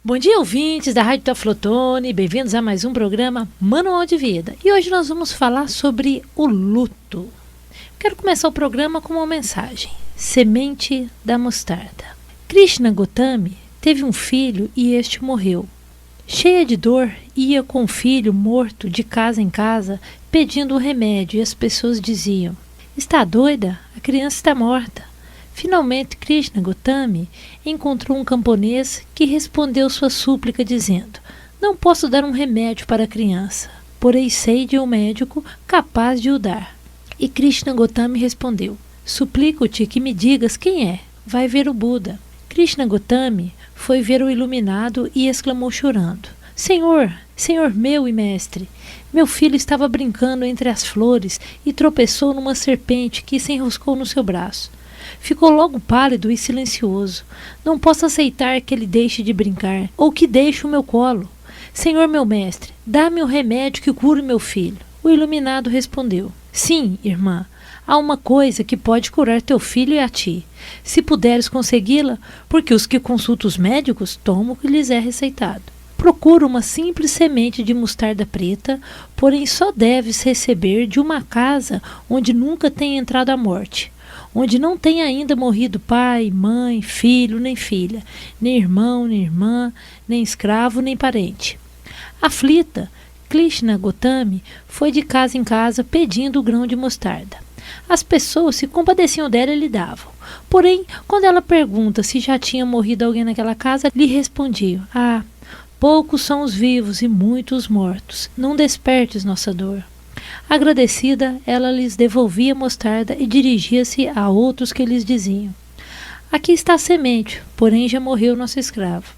Bom dia, ouvintes da Rádio Taflotone, bem-vindos a mais um programa Manual de Vida. E hoje nós vamos falar sobre o luto. Quero começar o programa com uma mensagem: Semente da Mostarda. Krishna Gotami teve um filho e este morreu. Cheia de dor, ia com o filho morto de casa em casa pedindo um remédio e as pessoas diziam: está doida? A criança está morta. Finalmente, Krishna Gotami encontrou um camponês que respondeu sua súplica dizendo: não posso dar um remédio para a criança, porém sei de um médico capaz de o dar. E Krishna Gotami respondeu: suplico-te que me digas quem é, vai ver o Buda. Krishna Gotami foi ver o iluminado e exclamou chorando: Senhor, Senhor meu e mestre, meu filho estava brincando entre as flores e tropeçou numa serpente que se enroscou no seu braço. Ficou logo pálido e silencioso. Não posso aceitar que ele deixe de brincar, ou que deixe o meu colo. Senhor meu mestre, dá-me o remédio que cure meu filho. O iluminado respondeu: sim, irmã, há uma coisa que pode curar teu filho e a ti. Se puderes consegui-la, porque os que consultam os médicos tomam o que lhes é receitado. Procura uma simples semente de mostarda preta, porém só deves receber de uma casa onde nunca tenha entrado a morte, onde não tenha ainda morrido pai, mãe, filho, nem filha, nem irmão, nem irmã, nem escravo, nem parente. Aflita, Krishna Gotami foi de casa em casa pedindo o grão de mostarda. As pessoas se compadeciam dela e lhe davam. Porém, quando ela pergunta se já tinha morrido alguém naquela casa, lhe respondiam: ah, poucos são os vivos e muitos os mortos. Não despertes nossa dor. Agradecida, ela lhes devolvia a mostarda e dirigia-se a outros que lhes diziam: aqui está a semente, porém já morreu nosso escravo.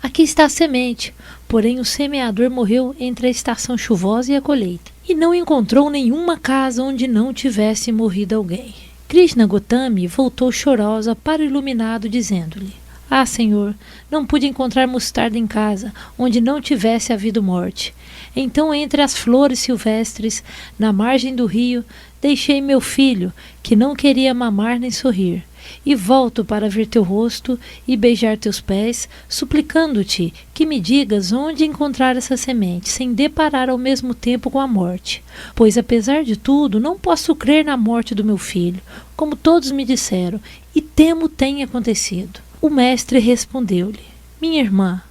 Aqui está a semente, porém o semeador morreu entre a estação chuvosa e a colheita, e não encontrou nenhuma casa onde não tivesse morrido alguém. Krishna Gotami voltou chorosa para o iluminado, dizendo-lhe: ah, Senhor, não pude encontrar mostarda em casa, onde não tivesse havido morte. Então, entre as flores silvestres, na margem do rio, deixei meu filho, que não queria mamar nem sorrir, e volto para ver teu rosto e beijar teus pés, suplicando-te que me digas onde encontrar essa semente, sem deparar ao mesmo tempo com a morte. Pois, apesar de tudo, não posso crer na morte do meu filho, como todos me disseram, e temo tenha acontecido. O mestre respondeu-lhe: minha irmã,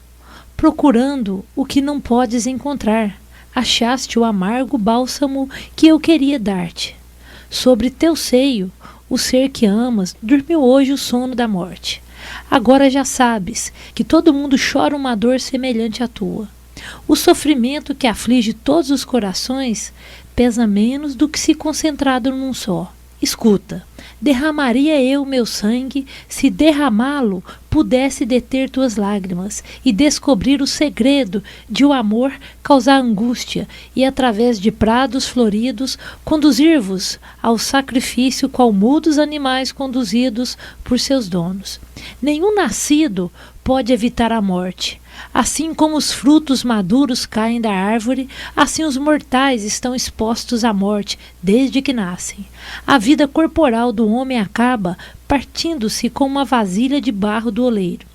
procurando o que não podes encontrar, achaste o amargo bálsamo que eu queria dar-te. Sobre teu seio, o ser que amas dormiu hoje o sono da morte. Agora já sabes que todo mundo chora uma dor semelhante à tua. O sofrimento que aflige todos os corações pesa menos do que se concentrado num só. Escuta, derramaria eu meu sangue se derramá-lo pudesse deter tuas lágrimas e descobrir o segredo de o amor causar angústia e através de prados floridos conduzir-vos ao sacrifício qual mudos animais conduzidos por seus donos. Nenhum nascido pode evitar a morte. Assim como os frutos maduros caem da árvore, assim os mortais estão expostos à morte desde que nascem. A vida corporal do homem acaba partindo-se como uma vasilha de barro do oleiro.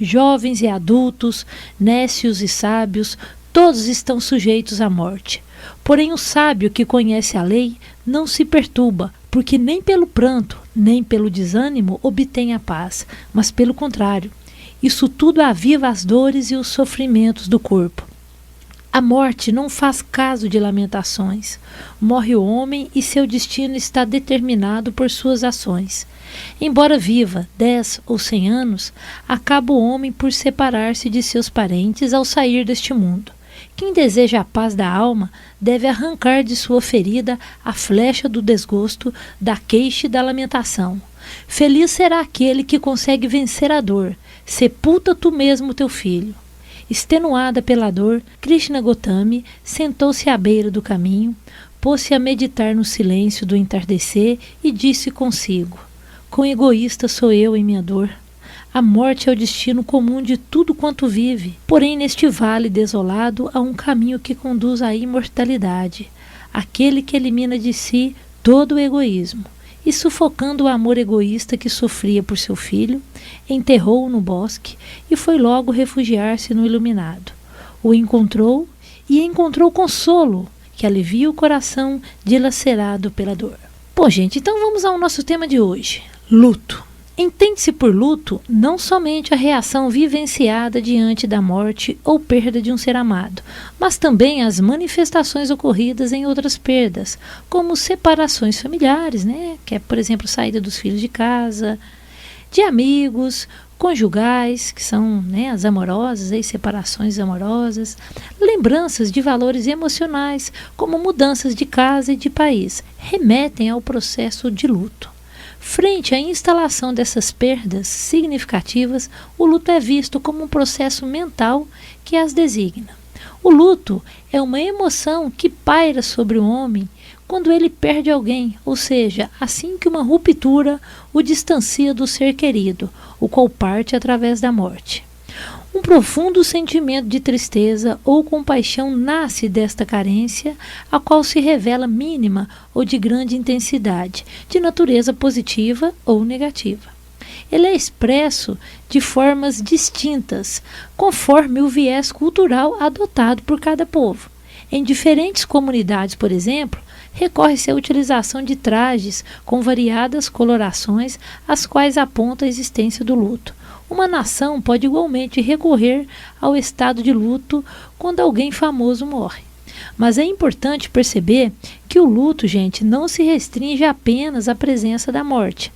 Jovens e adultos, nécios e sábios, todos estão sujeitos à morte. Porém o sábio que conhece a lei não se perturba, porque nem pelo pranto, nem pelo desânimo obtém a paz, mas pelo contrário. Isso tudo aviva as dores e os sofrimentos do corpo. A morte não faz caso de lamentações. Morre o homem e seu destino está determinado por suas ações. Embora viva 10 ou 100 anos, acaba o homem por separar-se de seus parentes ao sair deste mundo. Quem deseja a paz da alma deve arrancar de sua ferida a flecha do desgosto, da queixa e da lamentação. Feliz será aquele que consegue vencer a dor. Sepulta tu mesmo teu filho. Extenuada pela dor, Krishna Gotami sentou-se à beira do caminho, pôs-se a meditar no silêncio do entardecer e disse consigo: quão egoísta sou eu em minha dor. A morte é o destino comum de tudo quanto vive. Porém, neste vale desolado há um caminho que conduz à imortalidade, aquele que elimina de si todo o egoísmo. e, sufocando o amor egoísta que sofria por seu filho, enterrou-o no bosque e foi logo refugiar-se no iluminado. O encontrou e encontrou consolo, que alivia o coração dilacerado pela dor. Bom, gente, então vamos ao nosso tema de hoje: luto. Entende-se por luto não somente a reação vivenciada diante da morte ou perda de um ser amado, mas também as manifestações ocorridas em outras perdas, como separações familiares, que é, por exemplo, saída dos filhos de casa, de amigos, conjugais, que são as amorosas, as separações amorosas, lembranças de valores emocionais, como mudanças de casa e de país, remetem ao processo de luto. Frente à instalação dessas perdas significativas, o luto é visto como um processo mental que as designa. O luto é uma emoção que paira sobre o homem quando ele perde alguém, ou seja, assim que uma ruptura o distancia do ser querido, o qual parte através da morte. Um profundo sentimento de tristeza ou compaixão nasce desta carência, a qual se revela mínima ou de grande intensidade, de natureza positiva ou negativa. Ele é expresso de formas distintas, conforme o viés cultural adotado por cada povo. Em diferentes comunidades, por exemplo, recorre-se à utilização de trajes com variadas colorações, as quais apontam a existência do luto. Uma nação pode igualmente recorrer ao estado de luto quando alguém famoso morre. Mas é importante perceber que o luto, gente, não se restringe apenas à presença da morte.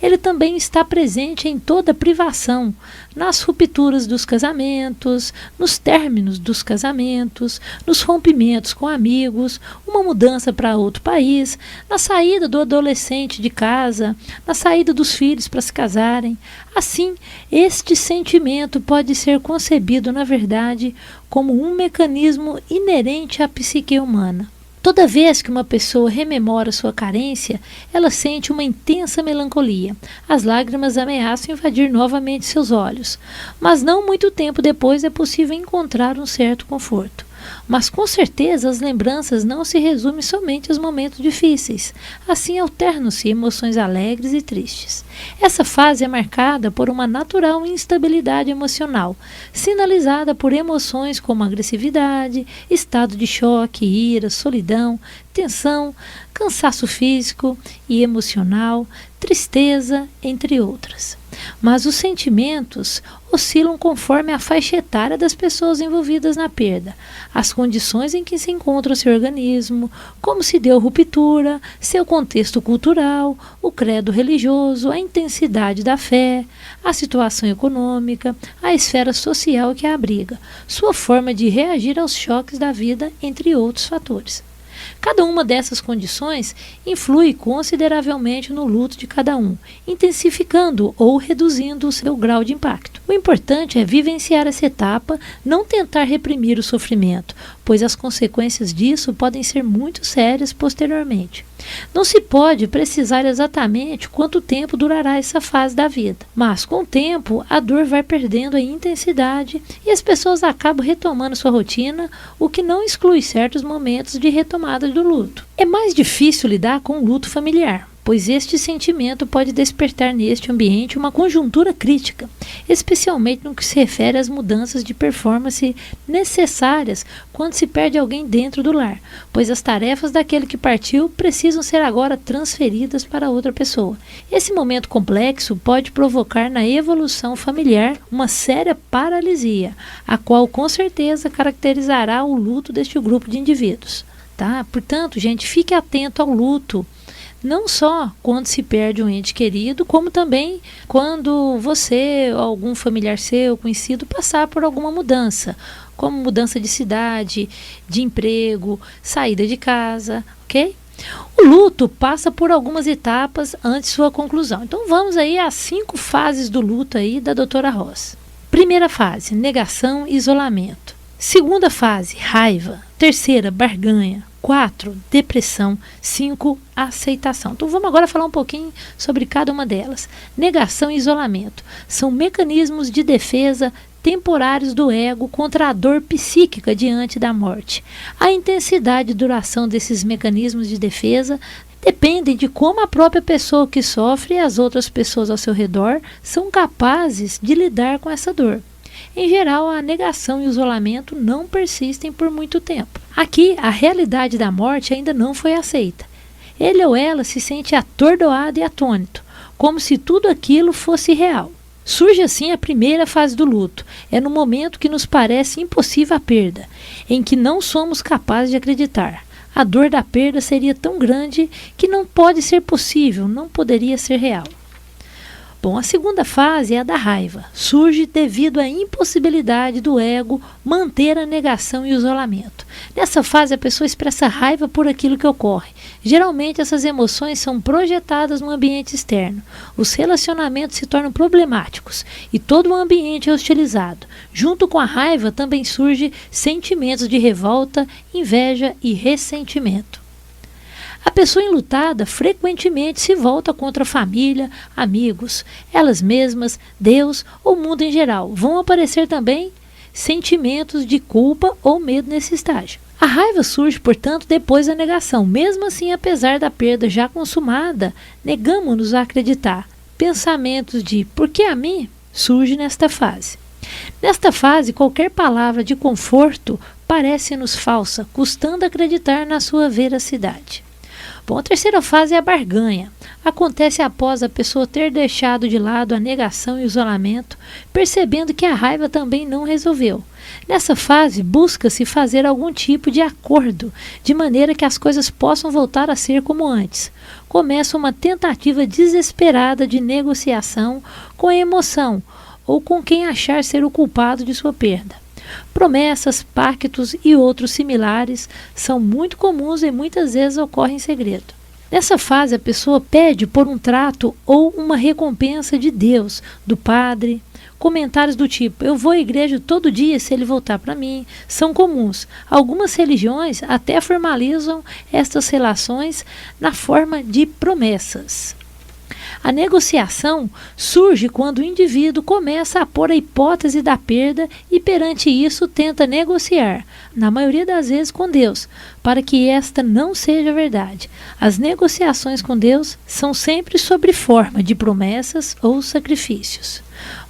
Ele também está presente em toda privação, nas rupturas dos casamentos, nos términos dos casamentos, nos rompimentos com amigos, uma mudança para outro país, na saída do adolescente de casa, na saída dos filhos para se casarem. Assim, este sentimento pode ser concebido, na verdade, como um mecanismo inerente à psique humana. Toda vez que uma pessoa rememora sua carência, ela sente uma intensa melancolia. As lágrimas ameaçam invadir novamente seus olhos, mas não muito tempo depois é possível encontrar um certo conforto. Mas com certeza as lembranças não se resumem somente aos momentos difíceis. Assim alternam-se emoções alegres e tristes. Essa fase é marcada por uma natural instabilidade emocional, sinalizada por emoções como agressividade, estado de choque, ira, solidão, tensão, cansaço físico e emocional, tristeza, entre outras. Mas os sentimentos oscilam conforme a faixa etária das pessoas envolvidas na perda, as condições em que se encontra seu organismo, como se deu a ruptura, seu contexto cultural, o credo religioso, a intensidade da fé, a situação econômica, a esfera social que a abriga, sua forma de reagir aos choques da vida, entre outros fatores. Cada uma dessas condições influi consideravelmente no luto de cada um, intensificando ou reduzindo o seu grau de impacto. O importante é vivenciar essa etapa, não tentar reprimir o sofrimento, pois as consequências disso podem ser muito sérias posteriormente. Não se pode precisar exatamente quanto tempo durará essa fase da vida, mas com o tempo a dor vai perdendo a intensidade e as pessoas acabam retomando sua rotina, o que não exclui certos momentos de retomada do luto. É mais difícil lidar com o luto familiar, pois este sentimento pode despertar neste ambiente uma conjuntura crítica, especialmente no que se refere às mudanças de performance necessárias quando se perde alguém dentro do lar, pois as tarefas daquele que partiu precisam ser agora transferidas para outra pessoa. Esse momento complexo pode provocar na evolução familiar uma séria paralisia, a qual com certeza caracterizará o luto deste grupo de indivíduos. Portanto, gente, fique atento ao luto, não só quando se perde um ente querido, como também quando você ou algum familiar seu, conhecido, passar por alguma mudança, como mudança de cidade, de emprego, saída de casa, ok? O luto passa por algumas etapas antes de sua conclusão. Então vamos aí às 5 fases do luto aí da doutora Ross. Primeira fase, negação e isolamento. Segunda fase, raiva. Terceira, barganha. 4, depressão. 5, aceitação. Então vamos agora falar um pouquinho sobre cada uma delas. Negação e isolamento são mecanismos de defesa temporários do ego contra a dor psíquica diante da morte. A intensidade e duração desses mecanismos de defesa dependem de como a própria pessoa que sofre e as outras pessoas ao seu redor são capazes de lidar com essa dor. Em geral, a negação e o isolamento não persistem por muito tempo. Aqui, a realidade da morte ainda não foi aceita. Ele ou ela se sente atordoado e atônito, como se tudo aquilo fosse real. Surge assim a primeira fase do luto. É no momento que nos parece impossível a perda, em que não somos capazes de acreditar. A dor da perda seria tão grande que não pode ser possível, não poderia ser real. Bom, a segunda fase é a da raiva. Surge devido à impossibilidade do ego manter a negação e o isolamento. Nessa fase, a pessoa expressa raiva por aquilo que ocorre. Geralmente, essas emoções são projetadas no ambiente externo. Os relacionamentos se tornam problemáticos e todo o ambiente é hostilizado. Junto com a raiva, também surgem sentimentos de revolta, inveja e ressentimento. A pessoa enlutada frequentemente se volta contra a família, amigos, elas mesmas, Deus ou o mundo em geral. Vão aparecer também sentimentos de culpa ou medo nesse estágio. A raiva surge, portanto, depois da negação. Mesmo assim, apesar da perda já consumada, negamos-nos a acreditar. Pensamentos de "por que a mim?" surgem nesta fase. Nesta fase, qualquer palavra de conforto parece-nos falsa, custando acreditar na sua veracidade. Bom, a terceira fase é a barganha. Acontece após a pessoa ter deixado de lado a negação e o isolamento, percebendo que a raiva também não resolveu. Nessa fase, busca-se fazer algum tipo de acordo, de maneira que as coisas possam voltar a ser como antes. Começa uma tentativa desesperada de negociação com a emoção ou com quem achar ser o culpado de sua perda. Promessas, pactos e outros similares são muito comuns e muitas vezes ocorrem em segredo. Nessa fase, a pessoa pede por um trato ou uma recompensa de Deus, do padre. Comentários do tipo "eu vou à igreja todo dia se ele voltar para mim" são comuns. Algumas religiões até formalizam estas relações na forma de promessas. A negociação surge quando o indivíduo começa a pôr a hipótese da perda e, perante isso, tenta negociar, na maioria das vezes com Deus, para que esta não seja verdade. As negociações com Deus são sempre sob forma de promessas ou sacrifícios.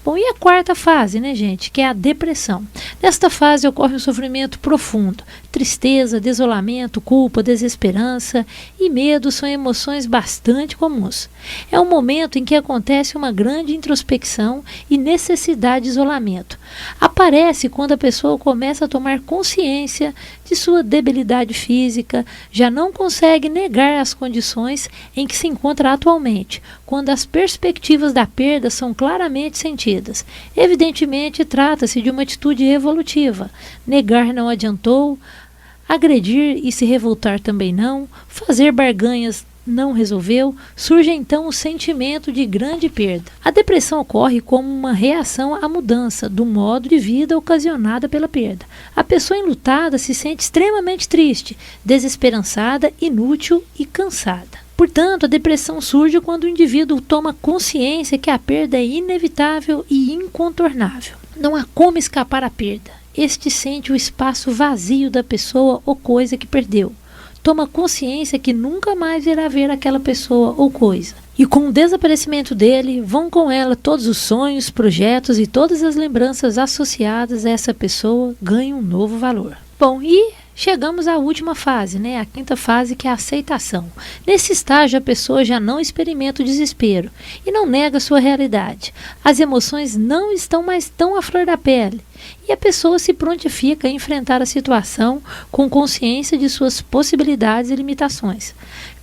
Bom, e a quarta fase, né, gente, que é a depressão. Nesta fase ocorre um sofrimento profundo. Tristeza, desolamento, culpa, desesperança e medo são emoções bastante comuns. É um momento em que acontece uma grande introspecção e necessidade de isolamento. Aparece quando a pessoa começa a tomar consciência de sua debilidade física, já não consegue negar as condições em que se encontra atualmente, quando as perspectivas da perda são claramente sentidas. Evidentemente, trata-se de uma atitude evolutiva. Negar não adiantou, agredir e se revoltar também não, fazer barganhas não resolveu, surge então o sentimento de grande perda. A depressão ocorre como uma reação à mudança do modo de vida ocasionada pela perda. A pessoa enlutada se sente extremamente triste, desesperançada, inútil e cansada. Portanto, a depressão surge quando o indivíduo toma consciência que a perda é inevitável e incontornável. Não há como escapar à perda. Este sente o espaço vazio da pessoa ou coisa que perdeu. Toma consciência que nunca mais irá ver aquela pessoa ou coisa. E com o desaparecimento dele, vão com ela todos os sonhos, projetos e todas as lembranças associadas a essa pessoa ganham um novo valor. Bom, e chegamos à última fase, né? A quinta fase, que é a aceitação. Nesse estágio, a pessoa já não experimenta o desespero e não nega sua realidade. As emoções não estão mais tão à flor da pele e a pessoa se prontifica a enfrentar a situação com consciência de suas possibilidades e limitações.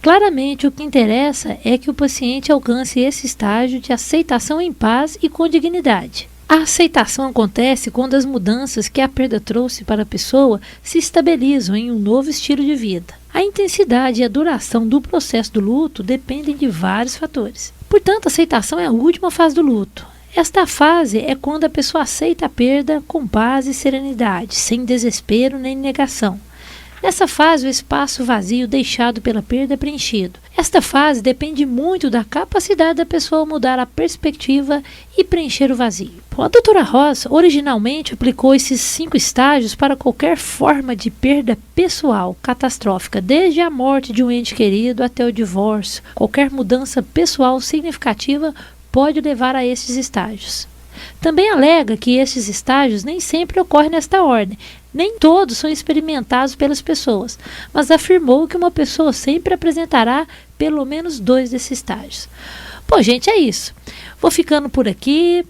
Claramente, o que interessa é que o paciente alcance esse estágio de aceitação em paz e com dignidade. A aceitação acontece quando as mudanças que a perda trouxe para a pessoa se estabilizam em um novo estilo de vida. A intensidade e a duração do processo do luto dependem de vários fatores. Portanto, a aceitação é a última fase do luto. Esta fase é quando a pessoa aceita a perda com paz e serenidade, sem desespero nem negação. Nessa fase, o espaço vazio deixado pela perda é preenchido. Esta fase depende muito da capacidade da pessoa mudar a perspectiva e preencher o vazio. A doutora Ross originalmente aplicou esses 5 estágios para qualquer forma de perda pessoal catastrófica, desde a morte de um ente querido até o divórcio. Qualquer mudança pessoal significativa pode levar a esses estágios. Também alega que esses estágios nem sempre ocorrem nesta ordem, nem todos são experimentados pelas pessoas, mas afirmou que uma pessoa sempre apresentará pelo menos 2 desses estágios. Bom, gente, é isso. Vou ficando por aqui.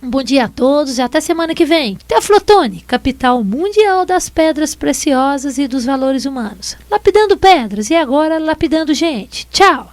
Um bom dia a todos e até semana que vem. Teoflotone, capital mundial das pedras preciosas e dos valores humanos. Lapidando pedras e agora lapidando gente. Tchau!